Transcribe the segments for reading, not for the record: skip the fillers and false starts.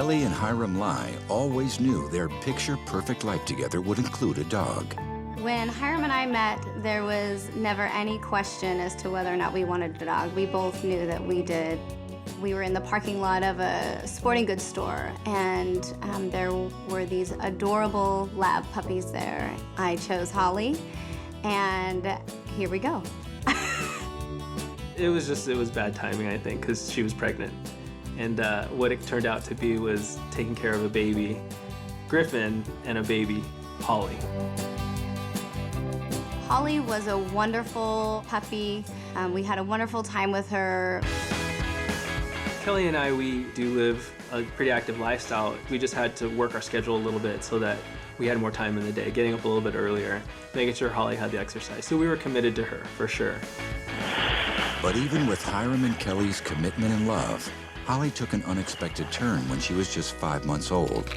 Kelly and Hiram Lai always knew their picture-perfect life together would include a dog. When Hiram and I met, there was never any question as to whether or not we wanted a dog. We both knew that we did. We were in the parking lot of a sporting goods store, and there were these adorable lab puppies there. I chose Holly, and here we go. It was bad timing, I think, because she was pregnant. And what it turned out to be was taking care of a baby, Griffin, and a baby, Holly. Holly was a wonderful puppy. We had a wonderful time with her. Kelly and I, we do live a pretty active lifestyle. We just had to work our schedule a little bit so that we had more time in the day, getting up a little bit earlier, making sure Holly had the exercise. So we were committed to her, for sure. But even with Hiram and Kelly's commitment and love, Holly took an unexpected turn when she was just 5 months old.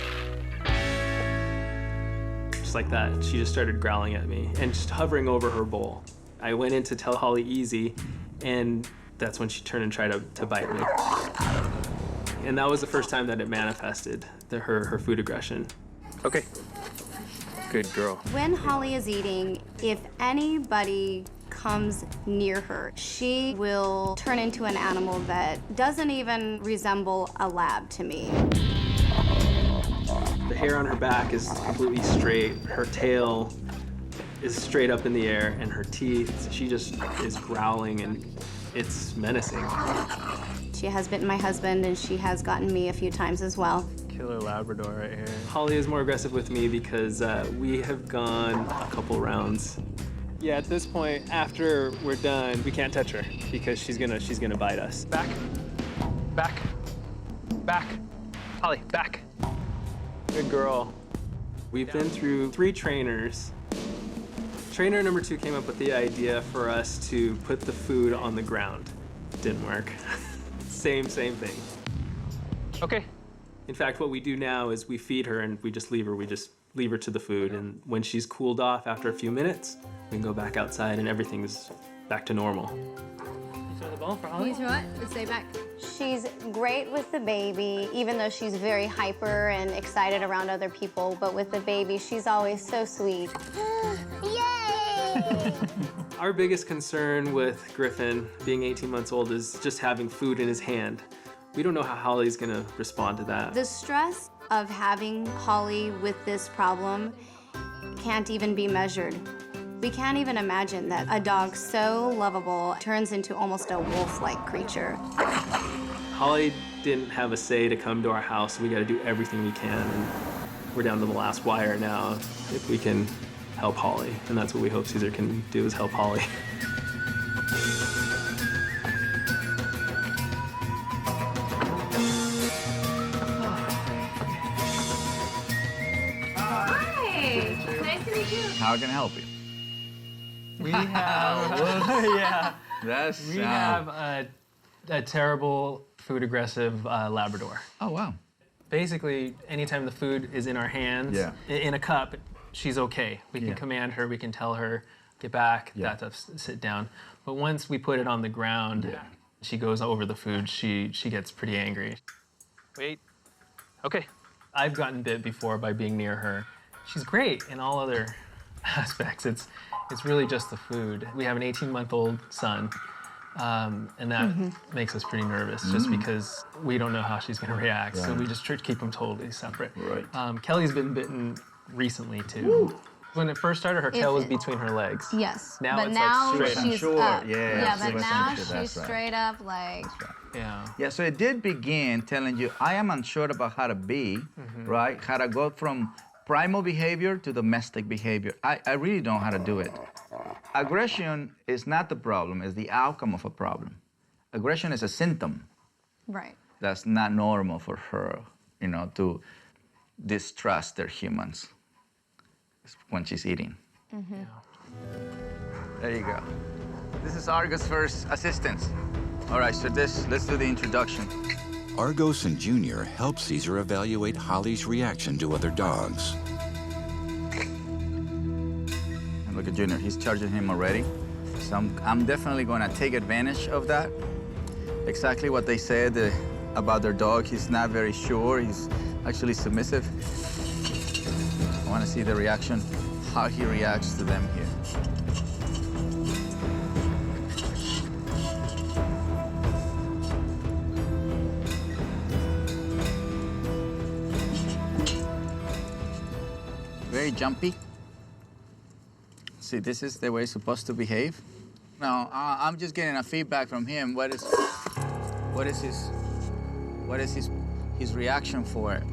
Just like that, she just started growling at me and just hovering over her bowl. I went in to tell Holly easy, and that's when she turned and tried to bite me. And that was the first time that it manifested, her food aggression. Okay, good girl. When Holly is eating, if anybody comes near her, she will turn into an animal that doesn't even resemble a lab to me. The hair on her back is completely straight. Her tail is straight up in the air, and her teeth, she just is growling, and it's menacing. She has bitten my husband, and she has gotten me a few times as well. Killer Labrador right here. Holly is more aggressive with me because we have gone a couple rounds. Yeah, at this point, after we're done, we can't touch her because she's gonna bite us. Back, back, back. Holly, back. Good girl. We've been through 3 trainers. Trainer number 2 came up with the idea for us to put the food on the ground. Didn't work. Same thing. Okay. In fact, what we do now is we feed her and we just leave her to the food. And when she's cooled off after a few minutes, we can go back outside and everything's back to normal. You throw the ball for Holly? Can you throw it? Let's stay back. She's great with the baby, even though she's very hyper and excited around other people. But with the baby, she's always so sweet. Yay! Our biggest concern with Griffin being 18 months old is just having food in his hand. We don't know how Holly's gonna respond to that. The stress of having Holly with this problem can't even be measured. We can't even imagine that a dog so lovable turns into almost a wolf-like creature. Holly didn't have a say to come to our house. We gotta do everything we can, and we're down to the last wire now if we can help Holly. And that's what we hope Cesar can do, is help Holly. How can I help you? We have, We have a terrible food aggressive Labrador. Oh, wow. Basically, anytime the food is in our hands, in a cup, she's okay. We can command her, we can tell her, get back, sit down. But once we put it on the ground, she goes over the food, she gets pretty angry. Wait, okay. I've gotten bit before by being near her. She's great in all other aspects. It's really just the food. We have an 18-month-old son, and that makes us pretty nervous just because we don't know how she's gonna react. So we just try to keep them totally separate. Right. Kelly's been bitten recently too. Woo. When it first started, her tail was between her legs. Yes. Now but it's now like straight she's up. up. Yeah, but now that's she's right. straight up like. Yeah. Yeah, so it did begin telling you, I am unsure about how to be, right? How to go from primal behavior to domestic behavior. I really don't know how to do it. Aggression is not the problem, it's the outcome of a problem. Aggression is a symptom. Right. That's not normal for her, to distrust their humans when she's eating. Yeah. There you go. This is Argo's first assistance. All right, so let's do the introduction. Argos and Junior help Cesar evaluate Holly's reaction to other dogs. And look at Junior, he's charging him already. So I'm definitely going to take advantage of that. Exactly what they said, about their dog. He's not very sure. He's actually submissive. I want to see the reaction, how he reacts to them here. Very jumpy. See, this is the way it's supposed to behave. Now, I'm just getting a feedback from him. What is his reaction for it?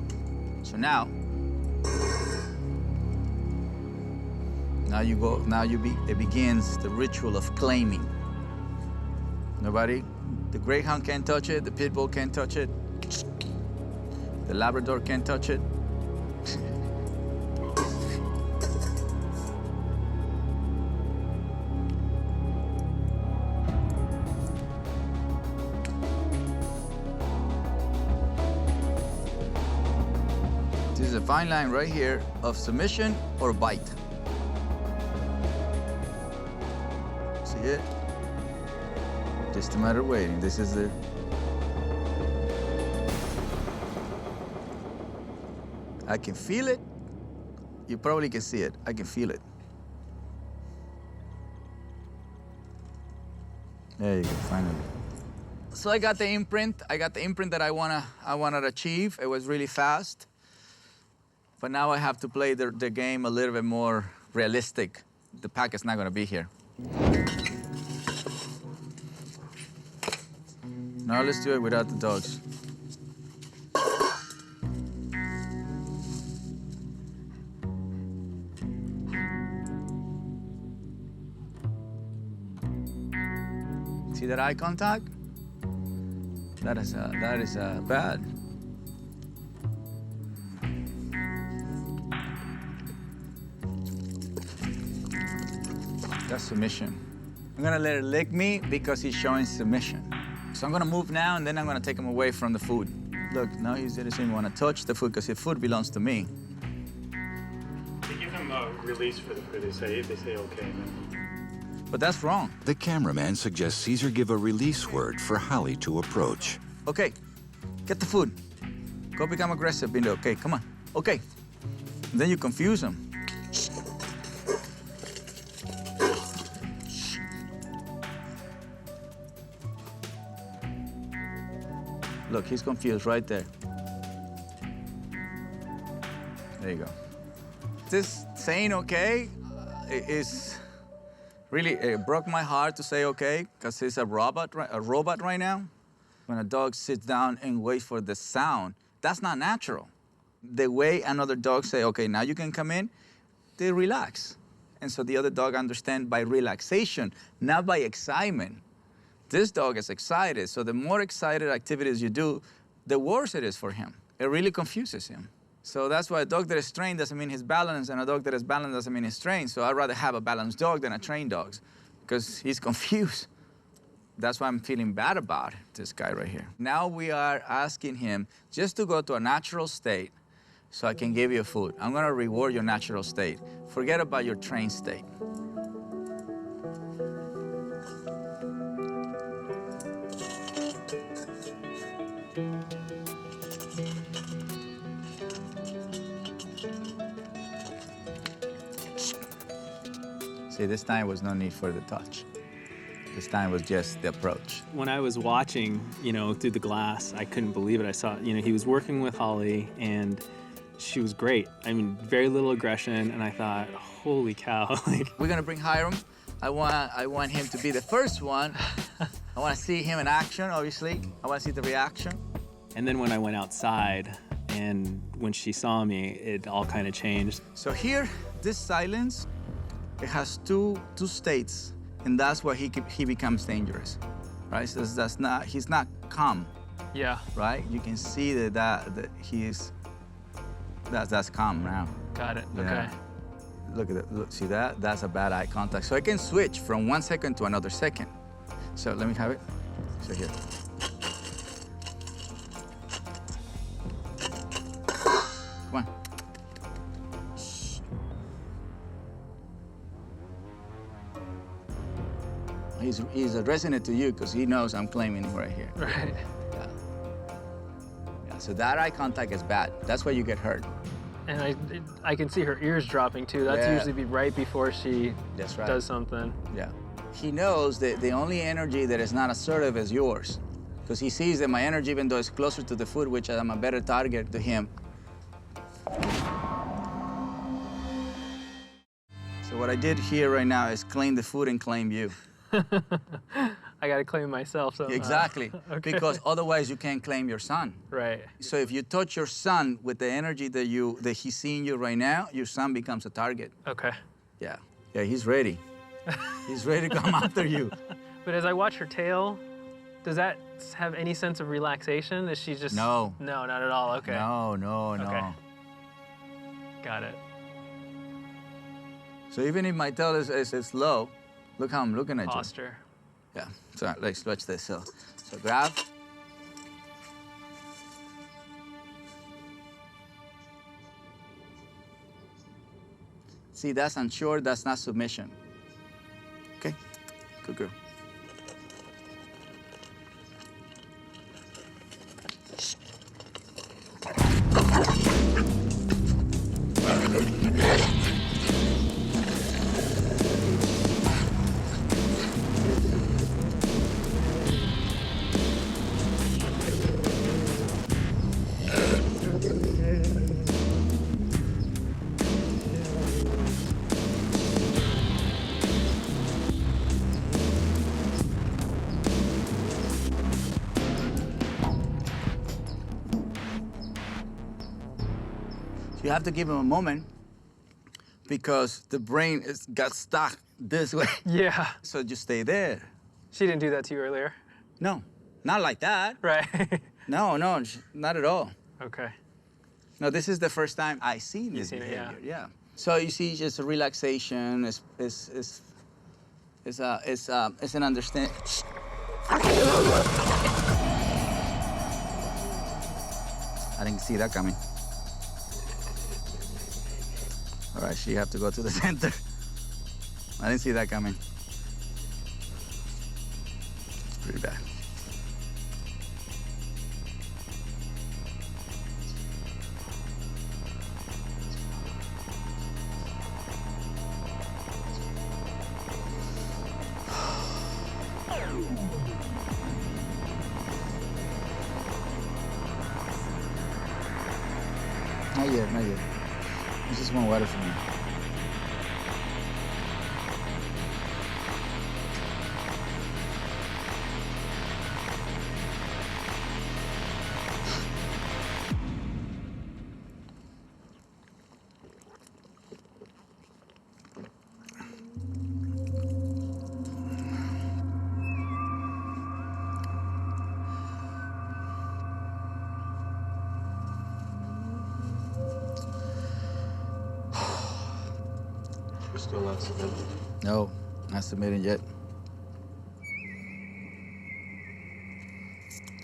So now it begins the ritual of claiming. Nobody, the greyhound can't touch it, the pit bull can't touch it, the labrador can't touch it. This is a fine line right here of submission or bite. See it? Just a matter of waiting. This is the... I can feel it. You probably can see it. I can feel it. There you go, finally. So I got the imprint. I got the imprint that I wanna achieve. It was really fast. But now I have to play the game a little bit more realistic. The pack is not gonna be here. Now let's do it without the dogs. See that eye contact? That is bad. That's submission. I'm gonna let it lick me because he's showing submission. So I'm gonna move now, and then I'm gonna take him away from the food. Look, now he doesn't want to touch the food because the food belongs to me. They give him a release for the food. They say okay. But that's wrong. The cameraman suggests Cesar give a release word for Holly to approach. Okay, get the food. Go become aggressive, Bindo. Okay, come on. Okay. And then you confuse him. Look, he's confused right there. There you go. This saying okay is really, it broke my heart to say okay, because he's a robot right now. When a dog sits down and waits for the sound, that's not natural. The way another dog say, okay, now you can come in, they relax. And so the other dog understands by relaxation, not by excitement. This dog is excited, so the more excited activities you do, the worse it is for him. It really confuses him. So that's why a dog that is trained doesn't mean he's balanced, and a dog that is balanced doesn't mean he's trained. So I'd rather have a balanced dog than a trained dog, because he's confused. That's why I'm feeling bad about this guy right here. Now we are asking him just to go to a natural state so I can give you food. I'm gonna reward your natural state. Forget about your trained state. See, this time was no need for the touch. This time was just the approach. When I was watching, through the glass, I couldn't believe it. I saw, he was working with Holly, and she was great. I mean, very little aggression, and I thought, holy cow. We're gonna bring Hiram. I want him to be the first one. I want to see him in action, obviously. I want to see the reaction. And then when I went outside, and when she saw me, it all kind of changed. So here, this silence, it has two states, and that's where he becomes dangerous, right? So he's not calm. Yeah. Right? You can see that that's calm now. Got it. Yeah. Okay. Look at it. Look, see that? That's a bad eye contact. So I can switch from 1 second to another second. So let me have it. So here. Come on. He's addressing it to you because he knows I'm claiming it right here. Right. So that eye contact is bad. That's why you get hurt. And I can see her ears dropping too. That's Yeah. usually right before she That's right. does something. Yeah. He knows that the only energy that is not assertive is yours. Because he sees that my energy, even though it's closer to the food, which I'm a better target to him. So what I did here right now is claim the food and claim you. I gotta claim myself somehow. Exactly. Okay. Because otherwise you can't claim your son. Right. So if you touch your son with the energy that he's seeing you right now, your son becomes a target. Okay. Yeah. Yeah, he's ready. He's ready to come after you. But as I watch her tail, does that have any sense of relaxation? Is she just... No. No, not at all. Okay. No, no, no. Okay. Got it. So even if my tail is low, look how I'm looking at you. Posture. Yeah, so let's watch this. So grab. See, that's unsure, that's not submission. Okay, good girl. You have to give him a moment because the brain got stuck this way. Yeah. So just stay there. She didn't do that to you earlier? No, not like that. Right. No, not at all. Okay. No, this is the first time I seen this seen it, behavior. Yeah. So you see, just a relaxation. It's an understand. I didn't see that coming. All right, she have to go to the center. I didn't see that coming. It's pretty bad. Not yet, not yet. I just want water from you. We're still not submitted. No, not submitting yet.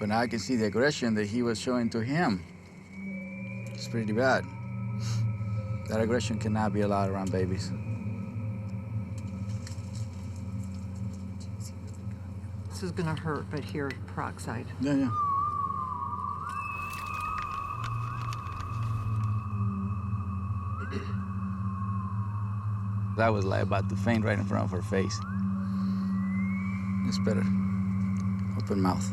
But now I can see the aggression that he was showing to him. It's pretty bad. That aggression cannot be allowed around babies. This is gonna hurt, but here, peroxide. Yeah, yeah. That was like about to faint right in front of her face. It's better. Open mouth.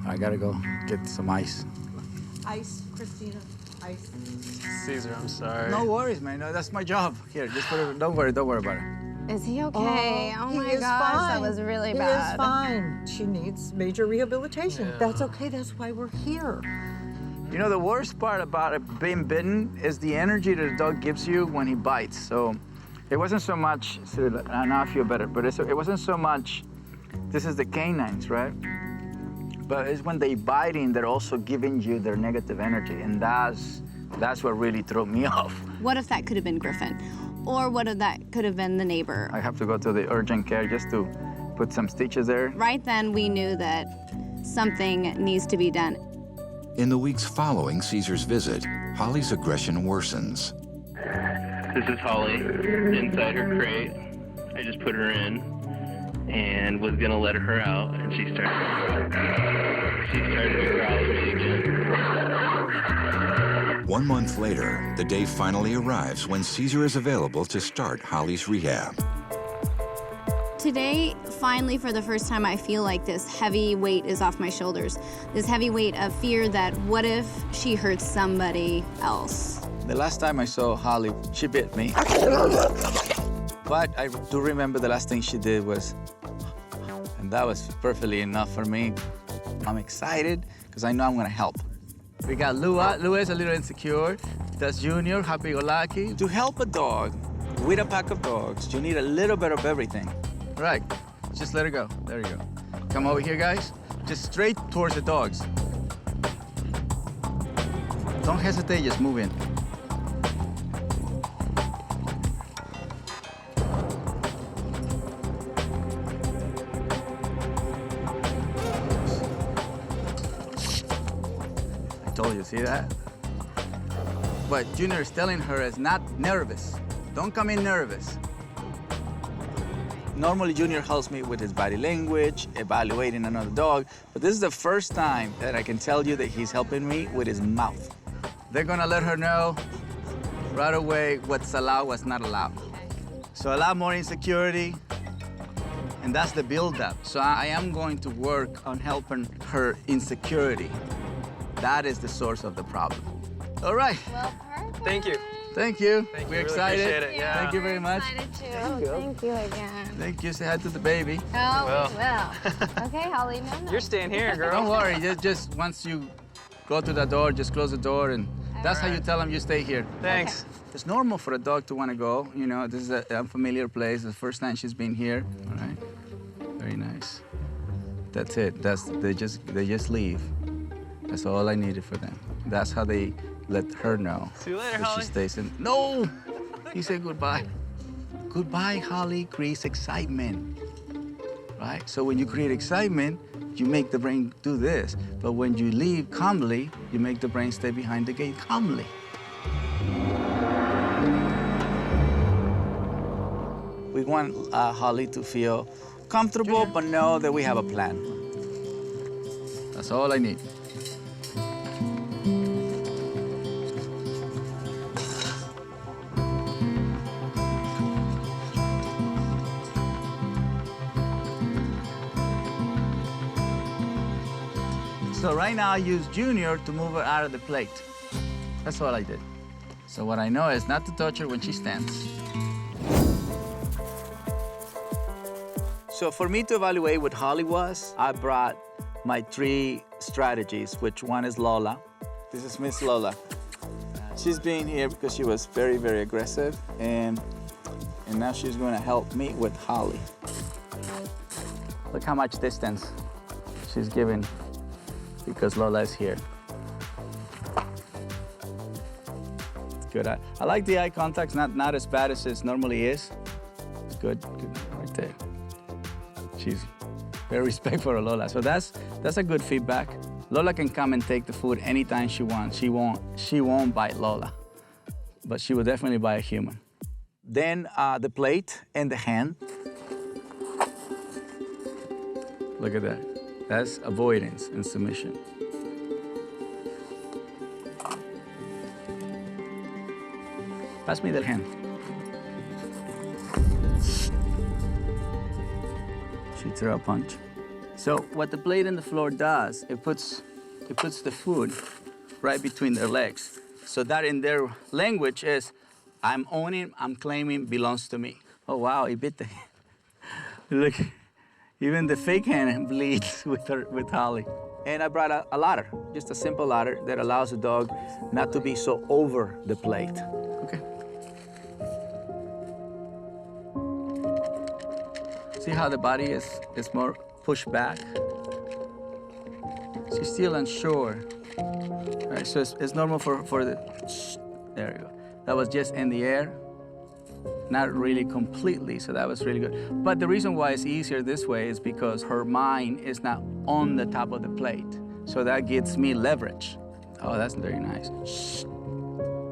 I gotta go get some ice. Ice, Christina, ice. Caesar, I'm sorry. No worries, man. No, that's my job. Here, just put it. Don't worry about it. Is he okay? Oh, he my is gosh, that fine. was really He bad. is fine. She needs major rehabilitation. Yeah. That's okay. That's why we're here. You know, the worst part about it being bitten is the energy that the dog gives you when he bites. So it wasn't so much, so now I feel better, but it wasn't so much, this is the canines, right? But it's when they biting, they're also giving you their negative energy, and that's what really threw me off. What if that could have been Griffin? Or what if that could have been the neighbor? I have to go to the urgent care just to put some stitches there. Right then, we knew that something needs to be done. In the weeks following Cesar's visit, Holly's aggression worsens. This is Holly inside her crate. I just put her in and was gonna let her out, and she started to growl at me again. 1 month later, the day finally arrives when Cesar is available to start Holly's rehab. Today, finally, for the first time, I feel like this heavy weight is off my shoulders. This heavy weight of fear that what if she hurts somebody else? The last time I saw Holly, she bit me. But I do remember the last thing she did was, and that was perfectly enough for me. I'm excited because I know I'm gonna help. We got Lua. Lua is a little insecure. That's Junior, happy-go-lucky. To help a dog with a pack of dogs, you need a little bit of everything. Right, just let her go. There you go. Come over here, guys. Just straight towards the dogs. Don't hesitate, just move in. I told you, see that? But Junior is telling her is not nervous. Don't come in nervous. Normally, Junior helps me with his body language, evaluating another dog, but this is the first time that I can tell you that he's helping me with his mouth. They're gonna let her know right away what's allowed, what's not allowed. So a lot more insecurity, and that's the build-up. So I am going to work on helping her insecurity. That is the source of the problem. All right. Well, perfect. Thank you. Thank you. Thank you. We're Really excited. appreciate it. Yeah. Thank you very much. Excited too. Thank you again. Thank you. Say hi to the baby. Oh, Well. we will. Okay, Holly, no. You're staying here, girl. Don't worry. Just once you go to the door, just close the door, and that's how you tell them you stay here. Thanks. It's normal for a dog to want to go. You know, this is an unfamiliar place. The first time she's been here. All right. Very nice. That's it. They just leave. That's all I needed for them. That's how they let her know. See you later, that Holly. she stays in. No! He said goodbye. Goodbye, Holly, creates excitement. Right? So when you create excitement, you make the brain do this. But when you leave calmly, you make the brain stay behind the gate calmly. We want Holly to feel comfortable, but know that we have a plan. That's all I need. So right now I use Junior to move her out of the plate. That's all I did. So what I know is not to touch her when she stands. So for me to evaluate what Holly was, I brought my 3 strategies, which one is Lola. This is Miss Lola. She's been here because she was very, very aggressive, and now she's gonna help me with Holly. Look how much distance she's giving because Lola is here. It's good. I like the eye contact, not as bad as it normally is. It's good, right there. She's very respectful of Lola. So that's a good feedback. Lola can come and take the food anytime she wants. She won't bite Lola, but she will definitely bite a human. Then the plate and the hand. Look at that. That's avoidance and submission. Pass me that hand. She threw a punch. So what the plate and the floor does, it puts the food right between their legs. So that in their language is, I'm owning, I'm claiming, belongs to me. Oh wow, he bit the hand. Look, even the fake hand bleeds with Holly. And I brought a ladder, just a simple ladder that allows the dog not to be so over the plate. Okay. See how the body is more pushed back? She's still unsure. Right, so it's normal for the, there you go. That was just in the air, not really completely, so that was really good. But the reason why it's easier this way is because her mind is not on the top of the plate. So that gives me leverage. Oh, that's very nice. Shh.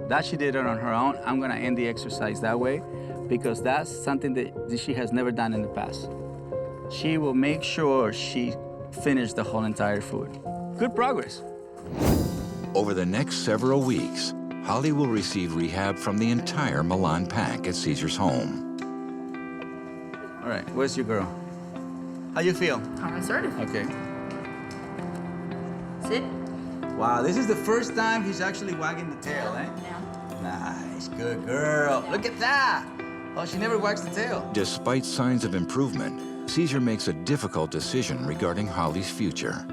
That she did it on her own. I'm gonna end the exercise that way because that's something that she has never done in the past. She will make sure she finished the whole entire food. Good progress. Over the next several weeks, Holly will receive rehab from the entire Millan pack at Cesar's home. All right, where's your girl? How you feel? I'm assertive. Okay. Sit. Wow, this is the first time he's actually wagging the tail, eh? Now. Nice, good girl. Look at that. Oh, she never wags the tail. Despite signs of improvement, Cesar makes a difficult decision regarding Holly's future.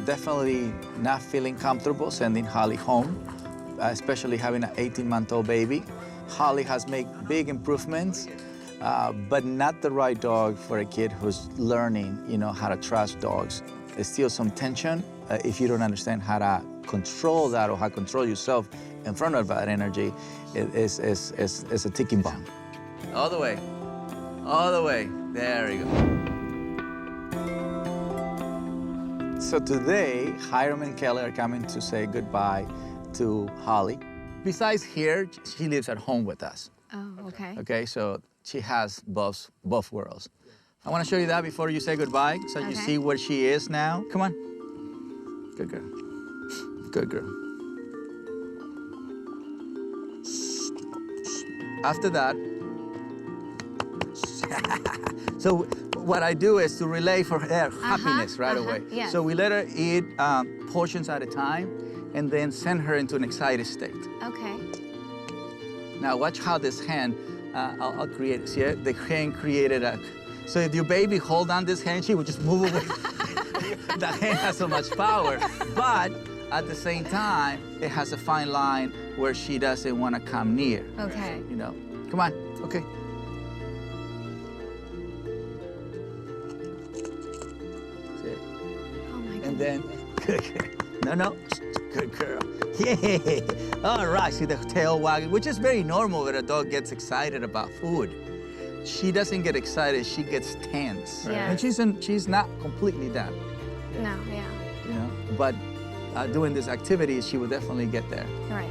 Definitely not feeling comfortable sending Holly home, especially having an 18-month-old baby. Holly has made big improvements, but not the right dog for a kid who's learning, how to trust dogs. There's still some tension if you don't understand how to control that or how to control yourself in front of that energy. It's a ticking bomb. All the way. All the way. There we go. So today, Hiram and Kelly are coming to say goodbye to Holly. Besides here, she lives at home with us. Oh, okay. Okay, so she has both worlds. I want to show you that before you say goodbye, so you see where she is now. Come on. Good girl. Good girl. After that, so what I do is to relay for her happiness right away. Yes. So we let her eat portions at a time and then send her into an excited state. Okay. Now watch how this hand, I'll create it. See it? The hand created a, so if your baby hold on this hand, she would just move away. The hand has so much power, but at the same time, it has a fine line where she doesn't want to come near. Okay. Come on, okay. See it? Oh my goodness. And then, good girl. No, good girl. Yeah. All right, see the tail wagging, which is very normal when a dog gets excited about food. She doesn't get excited, she gets tense. Yeah. And she's not completely done. No, yeah. But doing this activity, she will definitely get there. Right.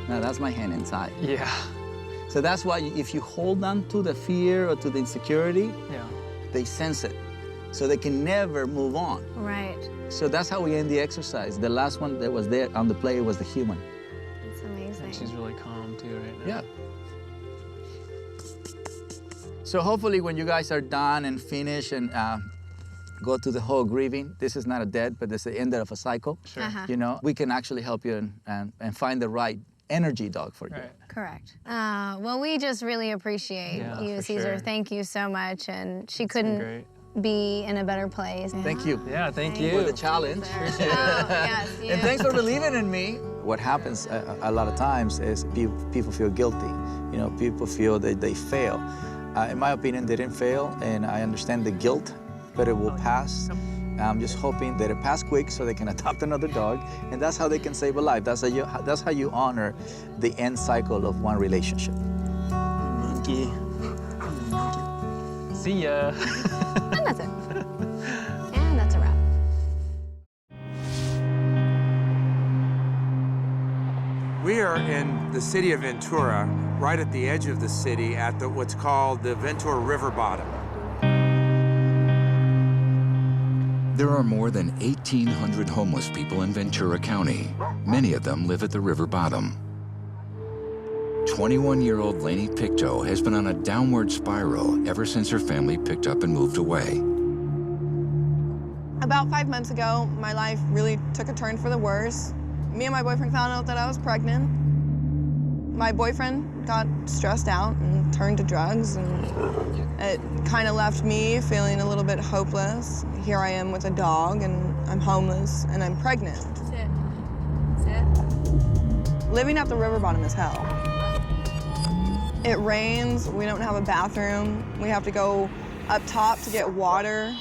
Now that's my hand inside. Yeah. So that's why if you hold on to the fear or to the insecurity, they sense it. So they can never move on. Right. So that's how we end the exercise. The last one that was there on the plate was the human. It's amazing. She's really calm too right now. Yeah. So hopefully when you guys are done and finish and go to the whole grieving, this is not a death, but it's the end of a cycle. Sure. We can actually help you and find the right energy dog for you. Right. Correct. Well, we just really appreciate you, for Cesar. sure. Thank you so much. And she It's been couldn't great. be in a better place. Thank you. Yeah, thank For you. the challenge. Oh, yes, you. And thanks for believing in me. What happens a lot of times is people feel guilty. People feel that they fail. In my opinion, they didn't fail, and I understand the guilt, but it will pass. I'm just hoping that it pass quick so they can adopt another dog, and that's how they can save a life. That's how you honor the end cycle of one relationship. Monkey. See ya. And that's it. And that's a wrap. We are in the city of Ventura, right at the edge of the city at what's called the Ventura River bottom. There are more than 1,800 homeless people in Ventura County. Many of them live at the river bottom. 21-year-old Laney Pictou has been on a downward spiral ever since her family picked up and moved away. About 5 months ago, my life really took a turn for the worse. Me and my boyfriend found out that I was pregnant. My boyfriend got stressed out and turned to drugs, and it kind of left me feeling a little bit hopeless. Here I am with a dog, and I'm homeless, and I'm pregnant. Sit. Sit. Living at the river bottom is hell. It rains, we don't have a bathroom. We have to go up top to get water.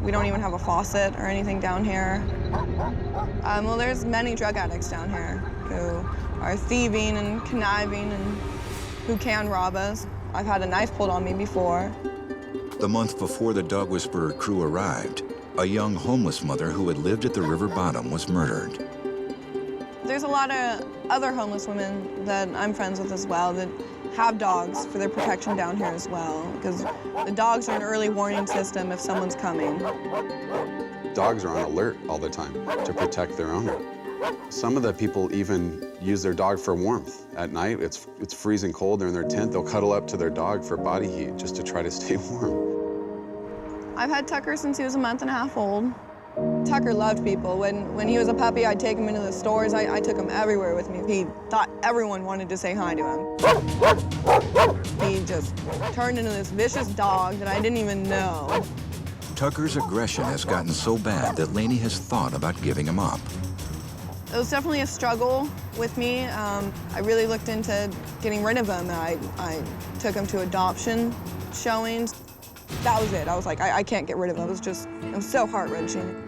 We don't even have a faucet or anything down here. Well, there's many drug addicts down here who are thieving and conniving and who can rob us. I've had a knife pulled on me before. The month before the dog whisperer crew arrived, a young homeless mother who had lived at the river bottom was murdered. There's a lot of other homeless women that I'm friends with as well that have dogs for their protection down here as well, because the dogs are an early warning system if someone's coming. Dogs are on alert all the time to protect their owner. Some of the people even use their dog for warmth. At night, it's freezing cold, they're in their tent, they'll cuddle up to their dog for body heat just to try to stay warm. I've had Tucker since he was a month and a half old. Tucker loved people. When he was a puppy, I'd take him into the stores. I took him everywhere with me. He thought everyone wanted to say hi to him. He just turned into this vicious dog that I didn't even know. Tucker's aggression has gotten so bad that Laney has thought about giving him up. It was definitely a struggle with me. I really looked into getting rid of him. I took him to adoption showings. That was it. I was like, I can't get rid of him. It was so heart-wrenching.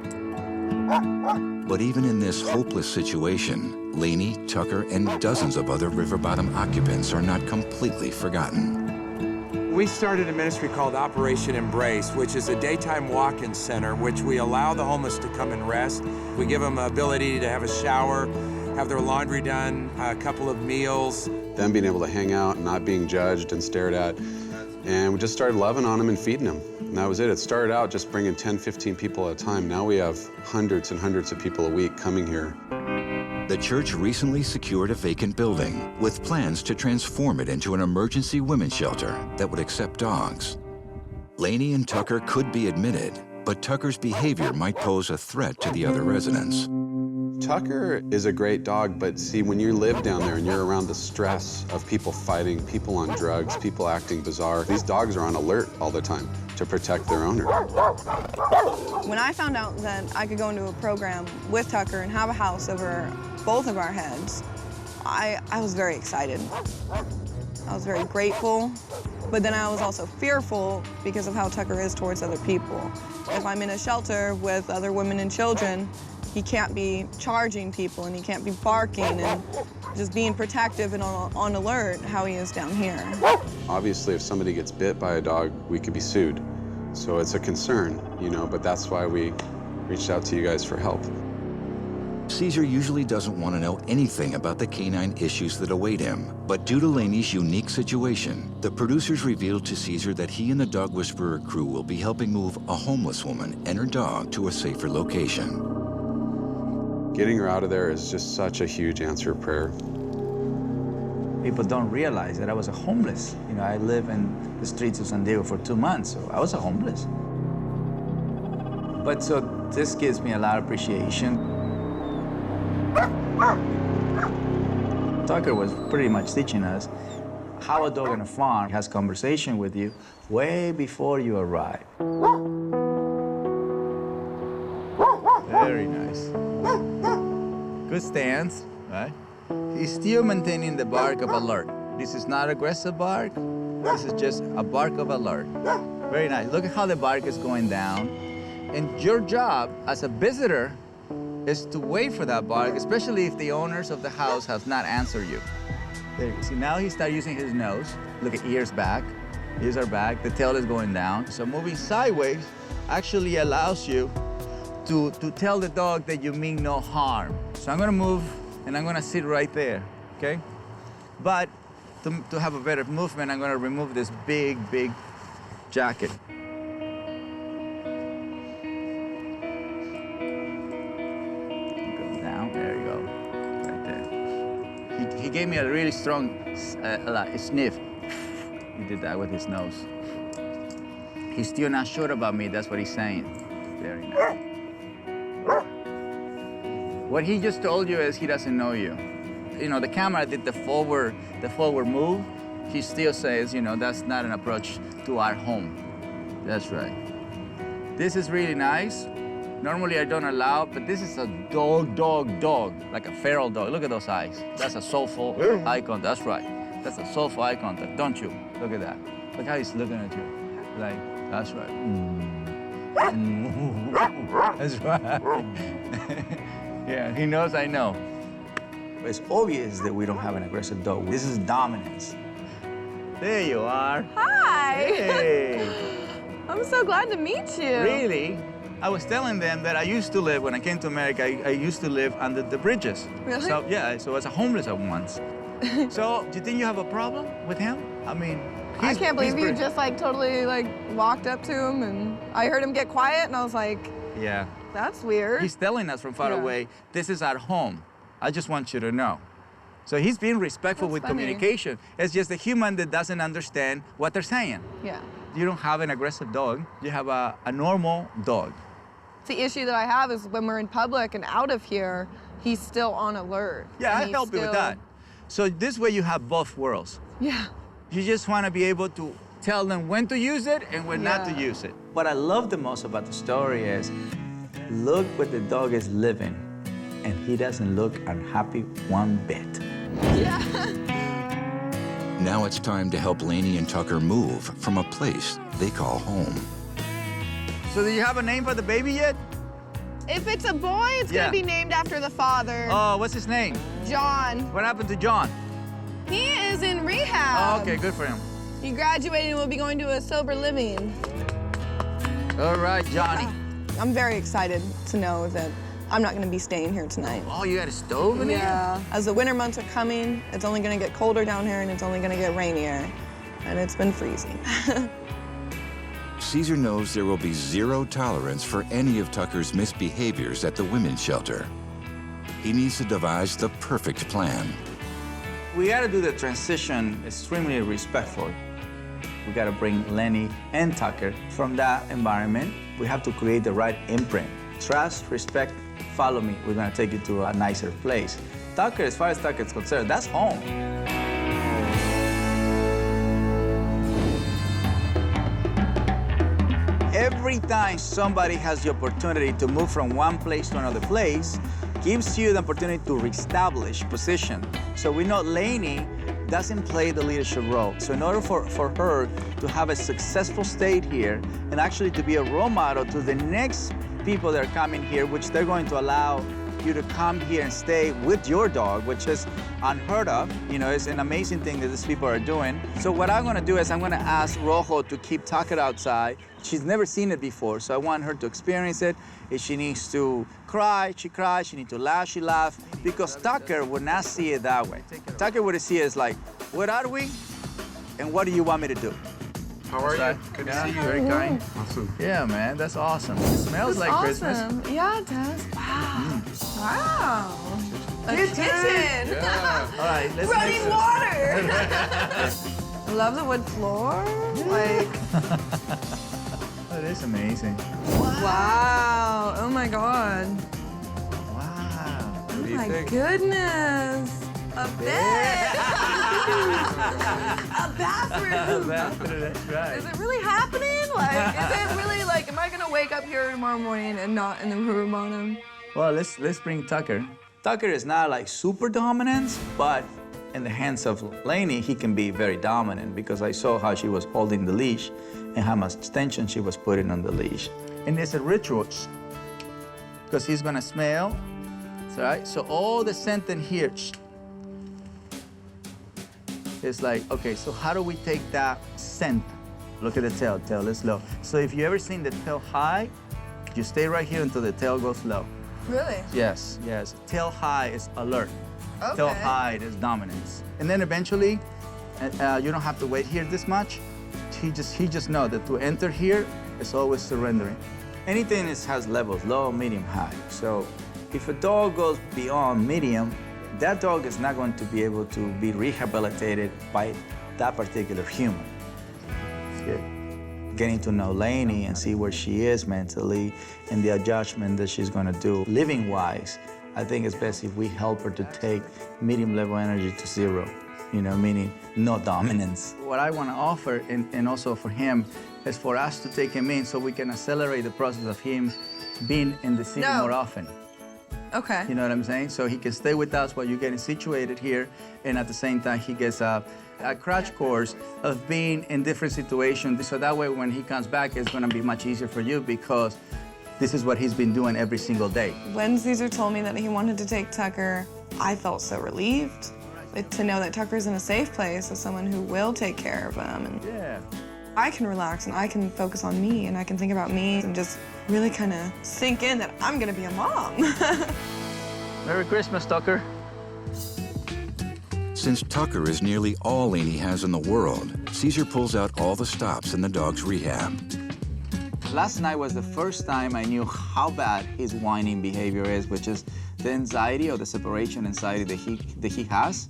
But even in this hopeless situation, Laney, Tucker, and dozens of other river bottom occupants are not completely forgotten. We started a ministry called Operation Embrace, which is a daytime walk-in center, which we allow the homeless to come and rest. We give them the ability to have a shower, have their laundry done, a couple of meals. Them being able to hang out, not being judged and stared at. And we just started loving on them and feeding them. And that was it. It started out just bringing 10, 15 people at a time. Now we have hundreds and hundreds of people a week coming here. The church recently secured a vacant building with plans to transform it into an emergency women's shelter that would accept dogs. Laney and Tucker could be admitted, but Tucker's behavior might pose a threat to the other residents. Tucker is a great dog, but see, when you live down there and you're around the stress of people fighting, people on drugs, people acting bizarre, these dogs are on alert all the time to protect their owner. When I found out that I could go into a program with Tucker and have a house over both of our heads, I was very excited. I was very grateful, but then I was also fearful because of how Tucker is towards other people. If I'm in a shelter with other women and children, he can't be charging people and he can't be barking and just being protective and on alert how he is down here. Obviously, if somebody gets bit by a dog, we could be sued. So it's a concern, you know, but that's why we reached out to you guys for help. Cesar usually doesn't want to know anything about the canine issues that await him, but due to Laney's unique situation, the producers revealed to Cesar that he and the Dog Whisperer crew will be helping move a homeless woman and her dog to a safer location. Getting her out of there is just such a huge answered prayer. People don't realize that I was a homeless. You know, I live in the streets of San Diego for 2 months, so I was a homeless. But so this gives me a lot of appreciation. Tucker was pretty much teaching us how a dog on a farm has conversation with you way before you arrive. Very nice. Good stance, right? He's still maintaining the bark of alert. This is not aggressive bark. This is just a bark of alert. Very nice. Look at how the bark is going down. And your job as a visitor is to wait for that bark, especially if the owners of the house have not answered you. There you see, now he starts using his nose. Look at ears back. Ears are back. The tail is going down. So moving sideways actually allows you to tell the dog that you mean no harm. So I'm gonna move and I'm gonna sit right there, okay? But to have a better movement, I'm gonna remove this big, big jacket. Go down, there you go, right there. He gave me a really strong sniff. He did that with his nose. He's still not sure about me, that's what he's saying. Very nice. What he just told you is he doesn't know you. You know, the camera did the forward move. He still says, you know, that's not an approach to our home. That's right. This is really nice. Normally I don't allow, but this is a dog, like a feral dog. Look at those eyes. That's a soulful eye contact. That's right. That's a soulful eye contact, don't you? Look at that. Look how he's looking at you. Like, that's right. That's right. Yeah, he knows I know. It's obvious that we don't have an aggressive dog. This is dominance. There you are. Hi. Hey. I'm so glad to meet you. Really? I was telling them that I used to live, when I came to America, I used to live under the bridges. Really? So, yeah, so I was a homeless at once. So, do you think you have a problem with him? I mean, I can't believe you pretty- just like totally like walked up to him and I heard him get quiet and I was like, Yeah. that's weird. He's telling us from far Yeah. away, this is our home. I just want you to know. So he's being respectful That's with funny. communication. It's just a human that doesn't understand what they're saying. Yeah. You don't have an aggressive dog. You have a normal dog. The issue that I have is when we're in public and out of here, he's still on alert. Yeah, and I he's help you with still- that. So this way you have both worlds. Yeah. You just want to be able to tell them when to use it and when not to Yeah. use it. What I love the most about the story is, look what the dog is living, and he doesn't look unhappy one bit. Yeah. Now it's time to help Laney and Tucker move from a place they call home. So do you have a name for the baby yet? If it's a boy, it's Yeah. gonna be named after the father, Oh, what's his name? John. What happened to John? He is in rehab. Oh, okay, good for him. He graduated and will be going to a sober living. All right, Johnny. I'm very excited to know that I'm not gonna be staying here tonight. Oh, you got a stove in here? Yeah. As the winter months are coming, it's only gonna get colder down here and it's only gonna get rainier. And it's been freezing. Cesar knows there will be zero tolerance for any of Tucker's misbehaviors at the women's shelter. He needs to devise the perfect plan. We gotta do the transition extremely respectful. We gotta bring Laney and Tucker from that environment. We have to create the right imprint. Trust, respect, follow me. We're gonna take you to a nicer place. Tucker, as far as Tucker is concerned, that's home. Every time somebody has the opportunity to move from one place to another place, gives you the opportunity to reestablish position. So we know Laney doesn't play the leadership role. So in order for her to have a successful stay here and actually to be a role model to the next people that are coming here, which they're going to allow you to come here and stay with your dog, which is unheard of. You know, it's an amazing thing that these people are doing. So what I'm gonna do is I'm gonna ask Rojo to keep Tucker outside. She's never seen it before, so I want her to experience it. If she needs to cry, she cries. She needs to laugh, she laughs. Because Tucker would not see it that way. Tucker would see it as like, where are we? And what do you want me to do? How are you? Good to see you. Very kind. Awesome. Yeah, man, that's awesome. It smells like Christmas. Yeah, it does. Wow. Wow. A kitchen. All right, let's Running mix it. water. I love the wood floor. Like, That is amazing. wow. Oh my God. Wow. Oh my goodness. A bed. A bathroom. That's right. Is it really happening? Like, is it really like, am I gonna wake up here tomorrow morning and not in the room on him? Well, let's bring Tucker. Tucker is not like super dominant, but in the hands of Laney, he can be very dominant because I saw how she was holding the leash and how much tension she was putting on the leash. And it's a ritual because he's gonna smell, right? So all the scent in here is like, okay, so how do we take that scent? Look at the tail, tail is low. So if you ever seen the tail high, you stay right here until the tail goes low. Really? Yes, yes. Tail high is alert. Okay. Tail high is dominance. And then eventually, you don't have to wait here this much. He just knows that to enter here is always surrendering. Anything has levels, low, medium, high. So if a dog goes beyond medium, that dog is not going to be able to be rehabilitated by that particular human. Good. Getting to know Laney and see where she is mentally and the adjustment that she's gonna do living-wise, I think it's best if we help her to take medium-level energy to zero, you know, meaning no dominance. What I wanna offer, and also for him, is for us to take him in so we can accelerate the process of him being in the city more often. Okay. You know what I'm saying? So he can stay with us while you're getting situated here, and at the same time, he gets a crash course of being in different situations. So that way, when he comes back, it's gonna be much easier for you because this is what he's been doing every single day. When Cesar told me that he wanted to take Tucker, I felt so relieved to know that Tucker's in a safe place with someone who will take care of him. And Yeah. I can relax and I can focus on me and I can think about me and just really kind of sink in that I'm gonna be a mom. Merry Christmas, Tucker. Since Tucker is nearly all Laney has in the world, Cesar pulls out all the stops in the dog's rehab. Last night was the first time I knew how bad his whining behavior is, which is the anxiety or the separation anxiety that he has.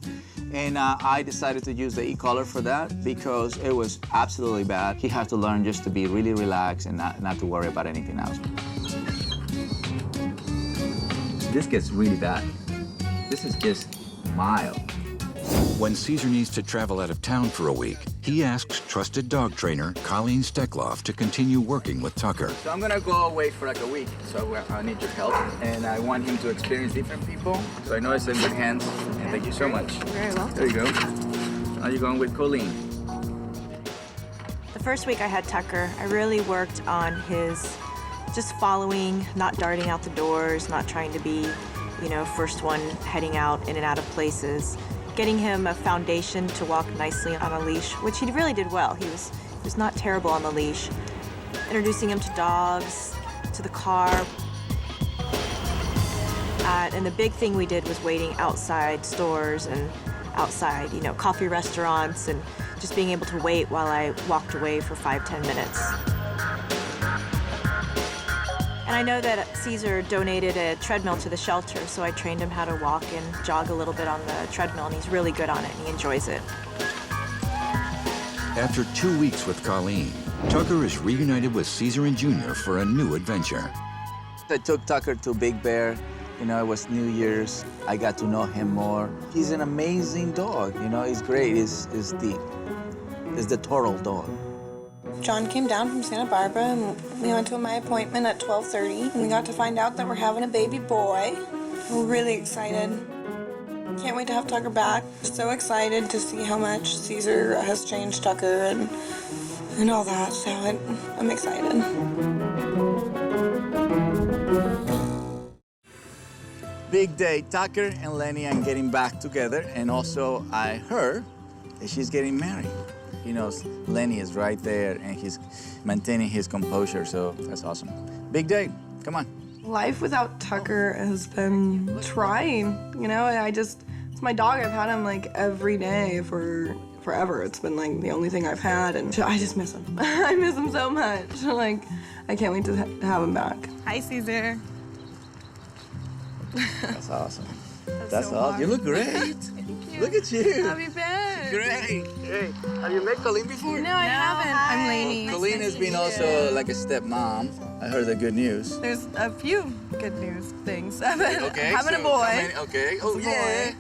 And I decided to use the e-collar for that because it was absolutely bad. He had to learn just to be really relaxed and not to worry about anything else. This gets really bad. This is just mild. When Cesar needs to travel out of town for a week, he asks trusted dog trainer Colleen Steckloff to continue working with Tucker. So I'm gonna go away for like a week, so I need your help. And I want him to experience different people, so I know it's in good hands. And thank you so much. Very well. There you go. Now you're going with Colleen. The first week I had Tucker, I really worked on his just following, not darting out the doors, not trying to be, you know, first one heading out in and out of places. Getting him a foundation to walk nicely on a leash, which he really did well. He was not terrible on the leash. Introducing him to dogs, to the car. And the big thing we did was waiting outside stores and outside, you know, coffee restaurants, and just being able to wait while I walked away for 5–10 minutes. And I know that Cesar donated a treadmill to the shelter, so I trained him how to walk and jog a little bit on the treadmill, and he's really good on it, and he enjoys it. After 2 weeks with Colleen, Tucker is reunited with Cesar and Junior for a new adventure. I took Tucker to Big Bear. You know, it was New Year's. I got to know him more. He's an amazing dog. You know, he's great. He's the total dog. John came down from Santa Barbara and we went to my appointment at 12:30 and we got to find out that we're having a baby boy. We're really excited. Can't wait to have Tucker back. So excited to see how much Cesar has changed Tucker and all that, so I'm excited. Big day. Tucker and Laney are getting back together, and also I heard that she's getting married. He knows Laney is right there, and he's maintaining his composure, so that's awesome. Big day. Come on. Life without Tucker has been trying, you know? It's my dog. I've had him like every day for forever. It's been like the only thing I've had, and I just miss him. I miss him so much. Like, I can't wait to have him back. Hi, Cesar. That's awesome. That's so awesome. You look great. Thank you. Look at you. How have you been? Great. Hey, have you met Colleen before? No, I haven't. Hi. I'm Laney. Colleen has been also like a stepmom. I heard the good news. There's a few good news things. Okay. Having a boy. Okay. Oh, yeah.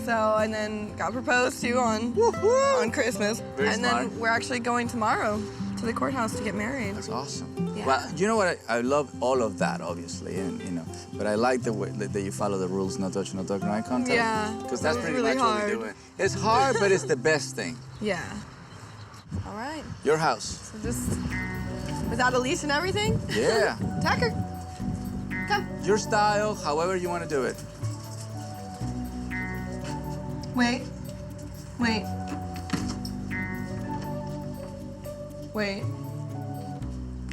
So, and then got proposed to on Christmas. Very smart. Then we're actually going tomorrow to the courthouse to get married. That's awesome. Yeah. Well, you know what? I love all of that, obviously, and you know, but I like the way that you follow the rules: no touch, no talk, no eye contact. Yeah. Because that's pretty really much hard. what we're doing. It's hard, but it's the best thing. Yeah. All right. Your house. So just without a leash and everything? Yeah. Tucker, come. Your style, however you want to do it. Wait. Wait. Wait.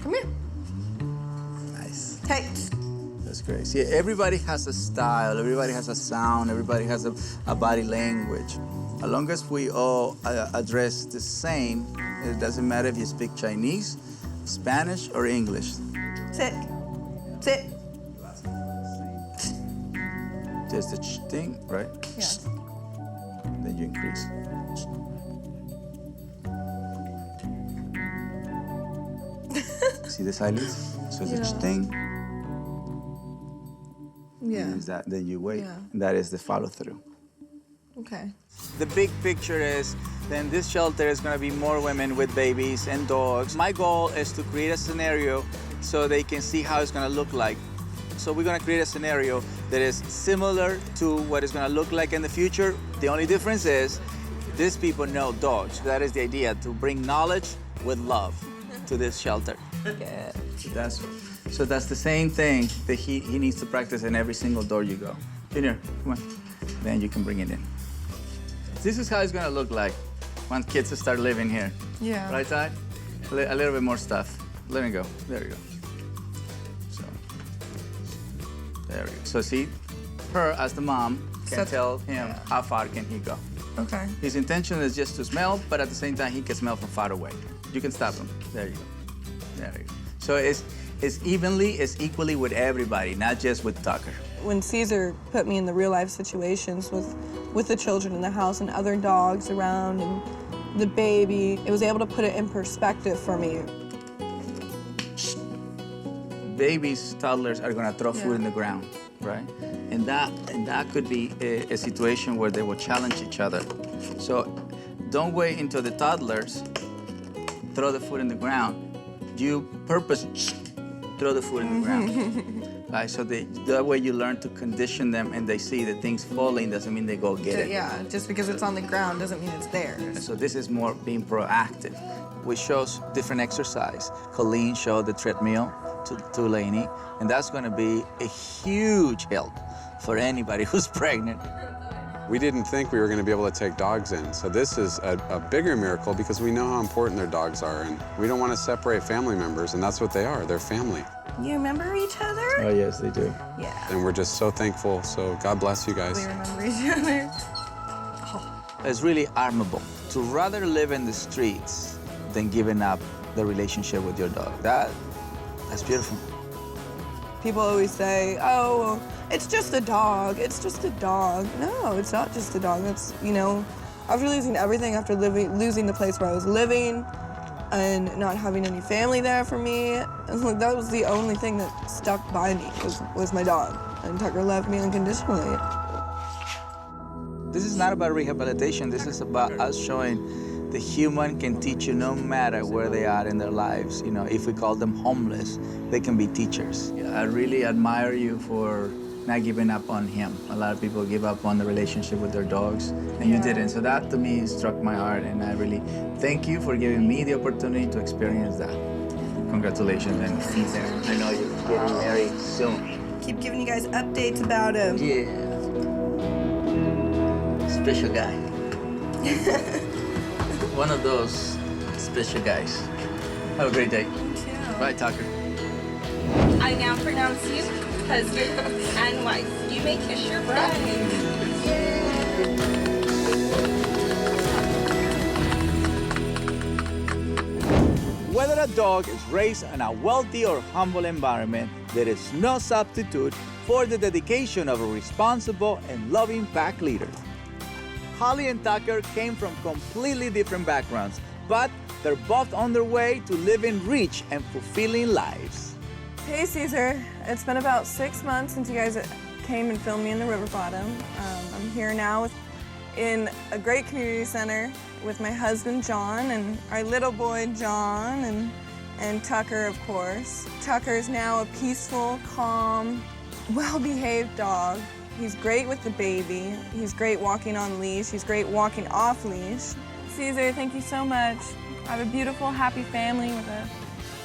Come here. Nice. Hey. That's great. See, everybody has a style, everybody has a sound, everybody has a body language. As long as we all address the same, it doesn't matter if you speak Chinese, Spanish, or English. Sit. Sit. Just the thing, right? Yeah. Then you increase. See the silence? So it's a thing. Yeah. Is that, then you wait. Yeah. That is the follow through. Okay. The big picture is, then this shelter is gonna be more women with babies and dogs. My goal is to create a scenario so they can see how it's gonna look like. So we're gonna create a scenario that is similar to what it's gonna look like in the future. The only difference is, these people know dogs. That is the idea, to bring knowledge with love to this shelter. Good. So that's the same thing that he needs to practice in every single door you go. Junior, come on. Then you can bring it in. This is how it's gonna look like when kids start living here. Yeah. Right, Ty? A little bit more stuff. Let me go. There you go. So, there we go. So see, her as the mom can tell him how far can he go. Okay. His intention is just to smell, but at the same time, he can smell from far away. You can stop him. There you go. There you go. So it's equally with everybody, not just with Tucker. When Cesar put me in the real life situations with the children in the house and other dogs around and the baby, it was able to put it in perspective for me. Babies, toddlers are gonna throw food in the ground, right? And that could be a situation where they will challenge each other. So don't wait until the toddlers throw the food in the ground. You purpose throw the food in the ground. Right? So that way you learn to condition them and they see that things falling doesn't mean they go get it. Yeah, just because it's on the ground doesn't mean it's theirs. So this is more being proactive. We show different exercise. Colleen showed the treadmill to Laney, and that's gonna be a huge help for anybody who's pregnant. We didn't think we were going to be able to take dogs in, so this is a bigger miracle because we know how important their dogs are, and we don't want to separate family members, and that's what they are. They're family. You remember each other? Oh, yes, they do. Yeah. And we're just so thankful, so God bless you guys. We remember each other. It's really admirable to rather live in the streets than giving up the relationship with your dog. That's beautiful. People always say, oh, well, it's just a dog. It's just a dog. No, it's not just a dog. That's, you know, after losing everything, after losing the place where I was living and not having any family there for me, that was the only thing that stuck by me was my dog. And Tucker loved me unconditionally. This is not about rehabilitation. This is about us showing the human can teach you no matter where they are in their lives. You know, if we call them homeless, they can be teachers. I really admire you for not giving up on him. A lot of people give up on the relationship with their dogs, and you didn't. So that, to me, struck my heart, and I really thank you for giving me the opportunity to experience that. Congratulations, and Cesar, I know you're getting married soon. Keep giving you guys updates about him. Yeah. Special guy. One of those special guys. Have a great day. You too. Bye, Tucker. I now pronounce you husband and wife. You may kiss your bride. Whether a dog is raised in a wealthy or humble environment, there is no substitute for the dedication of a responsible and loving pack leader. Holly and Tucker came from completely different backgrounds, but they're both on their way to living rich and fulfilling lives. Hey, Cesar. It's been about 6 months since you guys came and filmed me in the river bottom. I'm here now in a great community center with my husband, John, and our little boy, John, and Tucker, of course. Tucker is now a peaceful, calm, well-behaved dog. He's great with the baby. He's great walking on leash. He's great walking off leash. Cesar, thank you so much. I have a beautiful, happy family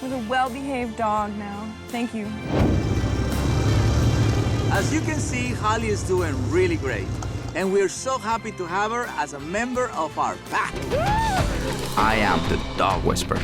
with a well-behaved dog now. Thank you. As you can see, Holly is doing really great, and we're so happy to have her as a member of our pack. I am the dog whisperer.